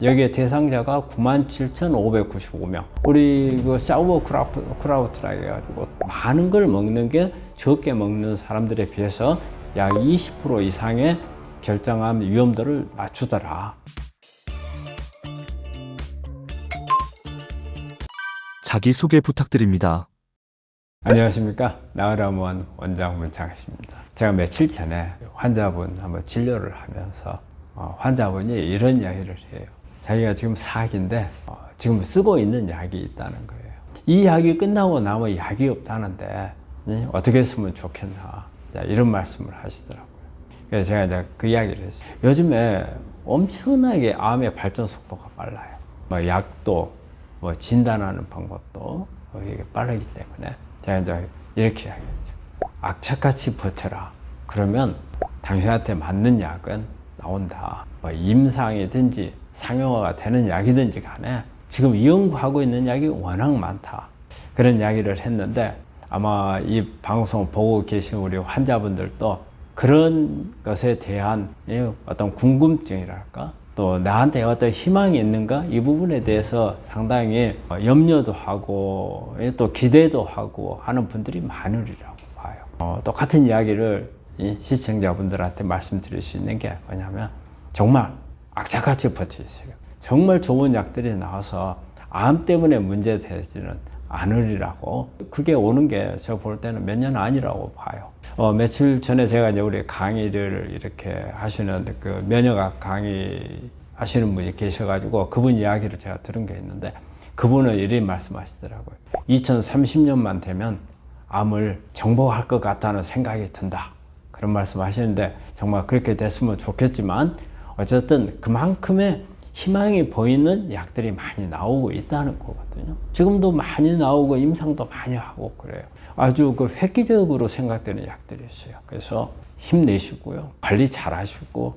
여기에 대상자가 97,595명. 우리 그 사우어크라우트라 해가지고 많은 걸 먹는 게 적게 먹는 사람들에 비해서 약 20% 이상의 결장암 위험도를 낮추더라. 자기소개 부탁드립니다. 안녕하십니까. 나으람원 원장 문창식입니다. 제가 며칠 전에 환자분 한번 진료를 하면서 환자분이 이런 이야기를 해요. 자기가 지금 사기인데 지금 쓰고 있는 약이 있다는 거예요. 이 약이 끝나고 나면 약이 없다는데 어떻게 쓰면 좋겠나, 이런 말씀을 하시더라고요. 그래서 제가 이제 그 이야기를 했어요. 요즘에 엄청나게 암의 발전 속도가 빨라요. 약도 진단하는 방법도 이게 빠르기 때문에 제가 이제 이렇게 이야기했죠. 악착같이 버텨라. 그러면 당신한테 맞는 약은 나온다. 임상이든지 상용화가 되는 약이든지 간에 지금 연구하고 있는 약이 워낙 많다. 그런 이야기를 했는데 아마 이 방송 보고 계신 우리 환자분들도 그런 것에 대한 어떤 궁금증이랄까, 또 나한테 어떤 희망이 있는가, 이 부분에 대해서 상당히 염려도 하고 또 기대도 하고 하는 분들이 많으리라고 봐요. 똑같은 이야기를 시청자분들한테 말씀드릴 수 있는 게 뭐냐면, 정말 악착같이 버티세요. 정말 좋은 약들이 나와서 암 때문에 문제되지는 않으리라고. 그게 오는 게 제가 볼 때는 몇 년 아니라고 봐요. 며칠 전에 제가 이제 우리 강의를 이렇게 하시는 그 면역학 강의 하시는 분이 계셔가지고 그분 이야기를 제가 들은 게 있는데, 그분은 이렇게 말씀하시더라고요. 2030년만 되면 암을 정복할 것 같다는 생각이 든다. 그런 말씀 하시는데 정말 그렇게 됐으면 좋겠지만, 어쨌든 그만큼의 희망이 보이는 약들이 많이 나오고 있다는 거거든요. 지금도 많이 나오고 임상도 많이 하고 그래요. 아주 그 획기적으로 생각되는 약들이 있어요. 그래서 힘내시고요. 관리 잘 하시고,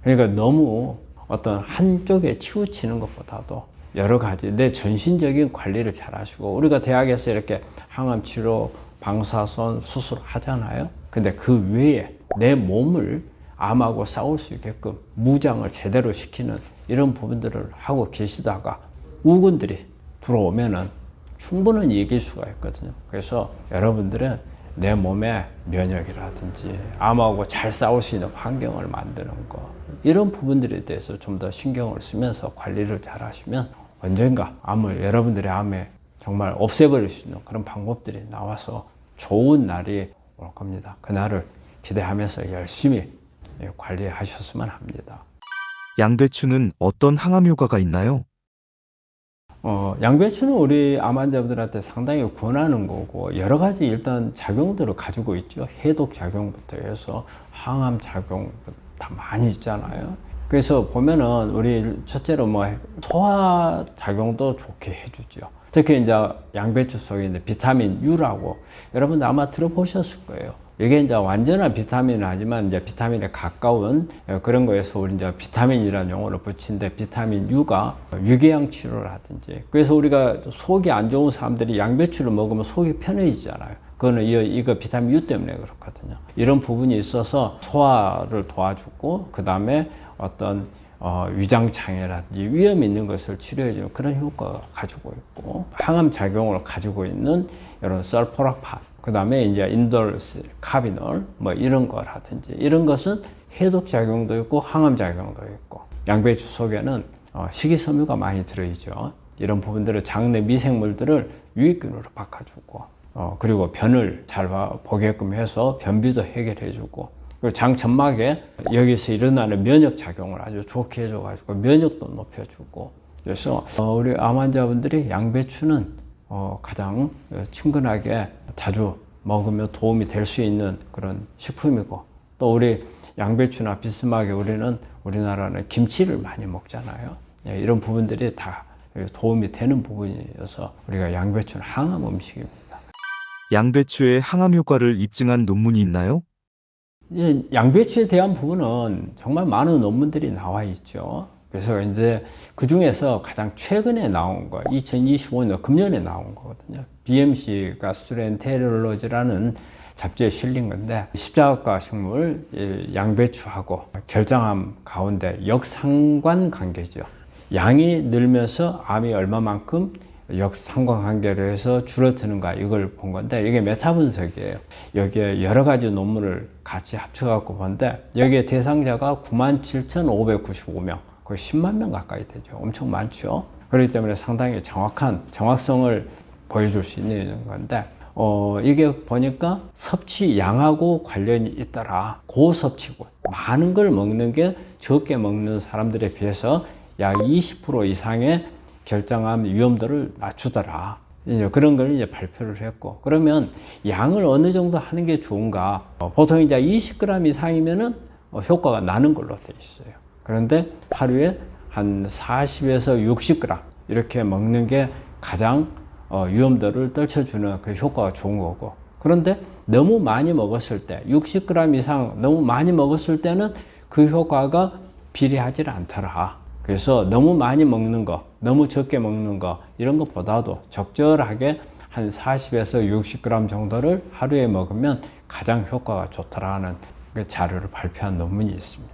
그러니까 너무 어떤 한쪽에 치우치는 것보다도 여러 가지 내 전신적인 관리를 잘 하시고, 우리가 대학에서 이렇게 항암 치료, 방사선 수술 하잖아요. 근데 그 외에 내 몸을 암하고 싸울 수 있게끔 무장을 제대로 시키는 이런 부분들을 하고 계시다가 우군들이 들어오면은 충분히 이길 수가 있거든요. 그래서 여러분들은 내 몸의 면역이라든지 암하고 잘 싸울 수 있는 환경을 만드는 거, 이런 부분들에 대해서 좀 더 신경을 쓰면서 관리를 잘 하시면 언젠가 여러분들의 암에 정말 없애버릴 수 있는 그런 방법들이 나와서 좋은 날이 올 겁니다. 그날을 기대하면서 열심히 관리하셨으면 합니다. 양배추는 어떤 항암 효과가 있나요? 양배추는 우리 암 환자분들한테 상당히 권하는 거고, 여러 가지 일단 작용들을 가지고 있죠. 해독 작용부터 해서 항암 작용 다 많이 있잖아요. 그래서 보면은 우리 첫째로 소화 작용도 좋게 해주죠. 특히 이제 양배추 속에 있는 비타민 U라고 여러분들 아마 들어보셨을 거예요. 이게 이제 완전한 비타민은 아니지만 이제 비타민에 가까운 그런 거에서 우리 이제 비타민이라는 용어를 붙인데, 비타민 U가 위궤양 치료라든지, 그래서 우리가 속이 안 좋은 사람들이 양배추를 먹으면 속이 편해지잖아요. 그거는 이거 비타민 U 때문에 그렇거든요. 이런 부분이 있어서 소화를 도와주고, 그 다음에 어떤 위장장애라든지 위험 있는 것을 치료해주는 그런 효과가 가지고 있고, 항암 작용을 가지고 있는 이런 설포라판, 그 다음에 이제 인돌스, 카비놀, 이런 거라든지, 이런 것은 해독 작용도 있고 항암 작용도 있고, 양배추 속에는 식이섬유가 많이 들어있죠. 이런 부분들을 장내 미생물들을 유익균으로 바꿔주고, 그리고 변을 잘 보게끔 해서 변비도 해결해주고, 그리고 장 점막에 여기서 일어나는 면역 작용을 아주 좋게 해줘가지고 면역도 높여주고, 그래서 우리 암 환자분들이 양배추는 가장 친근하게 자주 먹으면 도움이 될 수 있는 그런 식품이고, 또 우리 양배추나 비스하게 우리나라는 김치를 많이 먹잖아요. 이런 부분들이 다 도움이 되는 부분이어서 우리가 양배추는 항암 음식입니다. 양배추의 항암 효과를 입증한 논문이 있나요? 양배추에 대한 부분은 정말 많은 논문들이 나와 있죠. 그래서 이제 그 중에서 가장 최근에 나온 거, 2025년 금년에 나온 거거든요. BMC 가스트로엔테롤로지라는 잡지에 실린 건데, 십자가 식물 양배추하고 결장암 가운데 역상관 관계죠. 양이 늘면서 암이 얼마만큼 역상관관계로 해서 줄어드는가 이걸 본 건데 이게 메타 분석이에요. 여기에 여러 가지 논문을 같이 합쳐갖고 본데 여기에 대상자가 97,595명, 거의 10만 명 가까이 되죠. 엄청 많죠. 그렇기 때문에 상당히 정확성을 보여줄 수 있는 건데 이게 보니까 섭취 양하고 관련이 있더라. 고섭취군, 많은 걸 먹는 게 적게 먹는 사람들에 비해서 약 20% 이상의 결장암 위험도를 낮추더라. 이제 그런 걸 이제 발표를 했고, 그러면 양을 어느 정도 하는 게 좋은가? 보통 이제 20g 이상이면은 효과가 나는 걸로 돼 있어요. 그런데 하루에 한 40에서 60g 이렇게 먹는 게 가장 위험도를 떨쳐주는 그 효과가 좋은 거고, 그런데 너무 많이 먹었을 때 60g 이상 너무 많이 먹었을 때는 그 효과가 비례하지 않더라. 그래서 너무 많이 먹는 거, 너무 적게 먹는 거 이런 것보다도 적절하게 한 40에서 60g 정도를 하루에 먹으면 가장 효과가 좋더라는 그 자료를 발표한 논문이 있습니다.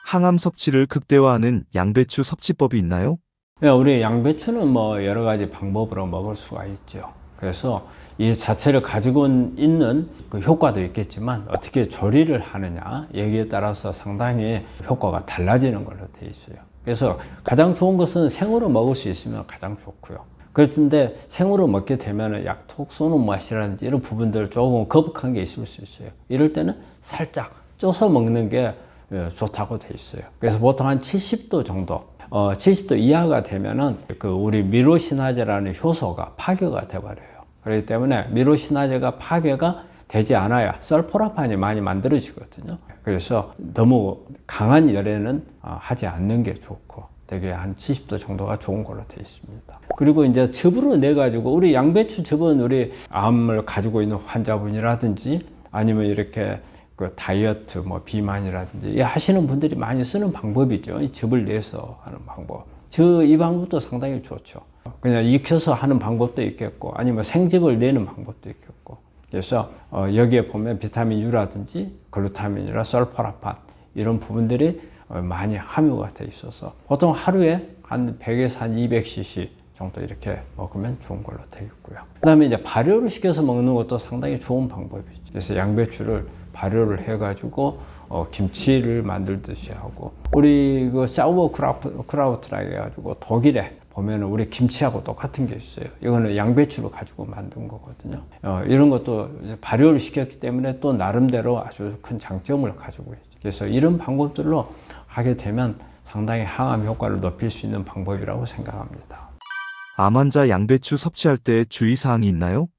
항암 섭취를 극대화하는 양배추 섭취법이 있나요? 우리 양배추는 뭐 여러 가지 방법으로 먹을 수가 있죠. 그래서 이 자체를 가지고 있는 그 효과도 있겠지만 어떻게 조리를 하느냐 여기에 따라서 상당히 효과가 달라지는 걸로 되어 있어요. 그래서 가장 좋은 것은 생으로 먹을 수 있으면 가장 좋고요. 그런데 생으로 먹게 되면 약 톡 쏘는 맛이라든지 이런 부분들 조금 거북한 게 있을 수 있어요. 이럴 때는 살짝 쪄서 먹는 게 좋다고 돼 있어요. 그래서 보통 한 70도 정도 70도 이하가 되면은 그 우리 미로시나제라는 효소가 파괴가 돼버려요. 그렇기 때문에 미로시나제가 파괴가 되지 않아야 설포라판이 많이 만들어지거든요. 그래서 너무 강한 열에는 하지 않는 게 좋고, 되게 한 70도 정도가 좋은 걸로 되어 있습니다. 그리고 이제 즙으로 내 가지고 우리 양배추 즙은 우리 암을 가지고 있는 환자분이라든지 아니면 이렇게 그 다이어트 뭐 비만이라든지 하시는 분들이 많이 쓰는 방법이죠. 이 즙을 내서 하는 방법. 이 방법도 상당히 좋죠. 그냥 익혀서 하는 방법도 있겠고, 아니면 생즙을 내는 방법도 있겠고. 그래서 여기에 보면 비타민 U라든지 글루타민이나 설포라판 이런 부분들이 많이 함유가 돼 있어서 보통 하루에 한 100에서 한 200cc 정도 이렇게 먹으면 좋은 걸로 되어 있고요. 그 다음에 이제 발효를 시켜서 먹는 것도 상당히 좋은 방법이죠. 그래서 양배추를 발효를 해가지고 김치를 만들듯이 하고, 우리 그 사우어크라우트라 해가지고 독일에 보면은 우리 김치하고 똑같은 게 있어요. 이거는 양배추로 가지고 만든 거거든요. 이런 것도 발효를 시켰기 때문에 또 나름대로 아주 큰 장점을 가지고 있죠. 그래서 이런 방법들로 하게 되면 상당히 항암 효과를 높일 수 있는 방법이라고 생각합니다. 암 환자 양배추 섭취할 때 주의사항이 있나요?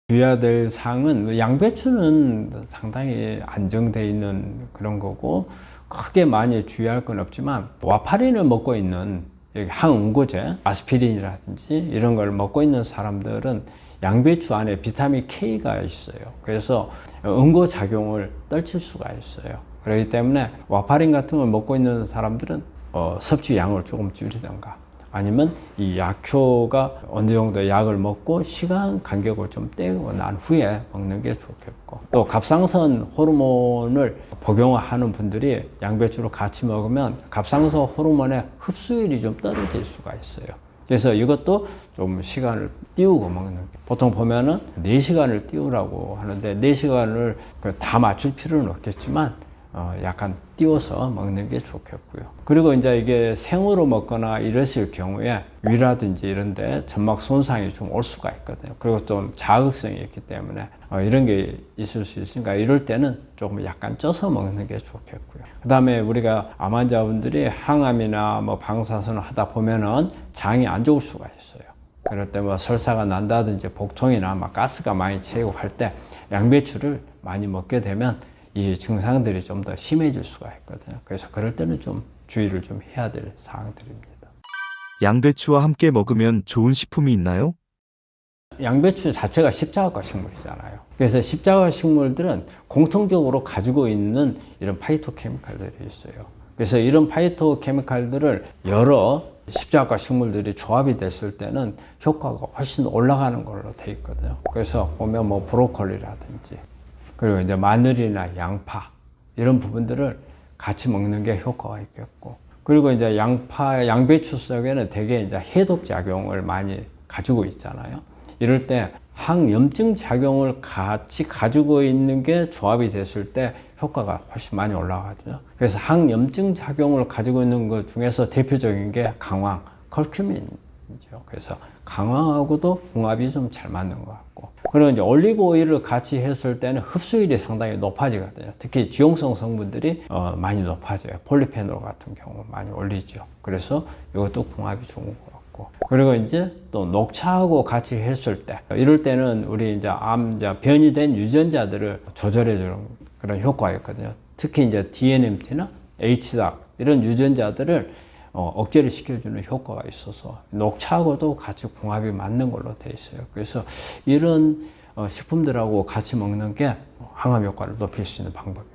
주의해야 될 사항은, 양배추는 상당히 안정되어 있는 그런 거고 크게 많이 주의할 건 없지만, 와파린을 먹고 있는 항응고제, 아스피린이라든지 이런 걸 먹고 있는 사람들은 양배추 안에 비타민 K가 있어요. 그래서 응고작용을 떨칠 수가 있어요. 그렇기 때문에 와파린 같은 걸 먹고 있는 사람들은 섭취 양을 조금 줄이던가, 아니면 이 약효가 어느 정도 약을 먹고 시간 간격을 좀 떼고 난 후에 먹는 게 좋겠고, 또 갑상선 호르몬을 복용하는 분들이 양배추를 같이 먹으면 갑상선 호르몬의 흡수율이 좀 떨어질 수가 있어요. 그래서 이것도 좀 시간을 띄우고 먹는 게, 보통 보면은 4시간을 띄우라고 하는데 4시간을 다 맞출 필요는 없겠지만 약간 띄워서 먹는 게 좋겠고요. 그리고 이제 이게 생으로 먹거나 이랬을 경우에 위라든지 이런데 점막 손상이 좀 올 수가 있거든요. 그리고 좀 자극성이 있기 때문에 이런 게 있을 수 있으니까 이럴 때는 조금 약간 쪄서 먹는 게 좋겠고요. 그 다음에 우리가 암 환자분들이 항암이나 뭐 방사선을 하다 보면은 장이 안 좋을 수가 있어요. 그럴 때 뭐 설사가 난다든지 복통이나 막 가스가 많이 차고 할 때 양배추를 많이 먹게 되면 이 증상들이 좀 더 심해질 수가 있거든요. 그래서 그럴 때는 좀 주의를 좀 해야 될 사항들입니다. 양배추와 함께 먹으면 좋은 식품이 있나요? 양배추 자체가 십자가 식물이잖아요. 그래서 십자가 식물들은 공통적으로 가지고 있는 이런 파이토케미칼들이 있어요. 그래서 이런 파이토케미칼들을 여러 십자가 식물들이 조합이 됐을 때는 효과가 훨씬 올라가는 걸로 돼 있거든요. 그래서 보면 뭐 브로콜리라든지, 그리고 이제 마늘이나 양파 이런 부분들을 같이 먹는 게 효과가 있겠고, 그리고 이제 양배추 속에는 되게 이제 해독 작용을 많이 가지고 있잖아요. 이럴 때 항염증 작용을 같이 가지고 있는 게 조합이 됐을 때 효과가 훨씬 많이 올라가거든요. 그래서 항염증 작용을 가지고 있는 것 중에서 대표적인 게 강황, 커큐민이죠. 그래서 강황하고도 궁합이 좀 잘 맞는 것 같고. 그리고 이제 올리브 오일을 같이 했을 때는 흡수율이 상당히 높아지거든요. 특히 지용성 성분들이 많이 높아져요. 폴리페놀 같은 경우 많이 올리죠. 그래서 이것도 궁합이 좋은 것 같고. 그리고 이제 또 녹차하고 같이 했을 때, 이럴 때는 우리 이제 변이 된 유전자들을 조절해주는 그런 효과가 있거든요. 특히 이제 DNMT나 HDAC 이런 유전자들을 억제를 시켜주는 효과가 있어서 녹차하고도 같이 궁합이 맞는 걸로 되어 있어요. 그래서 이런 식품들하고 같이 먹는 게 항암 효과를 높일 수 있는 방법입니다.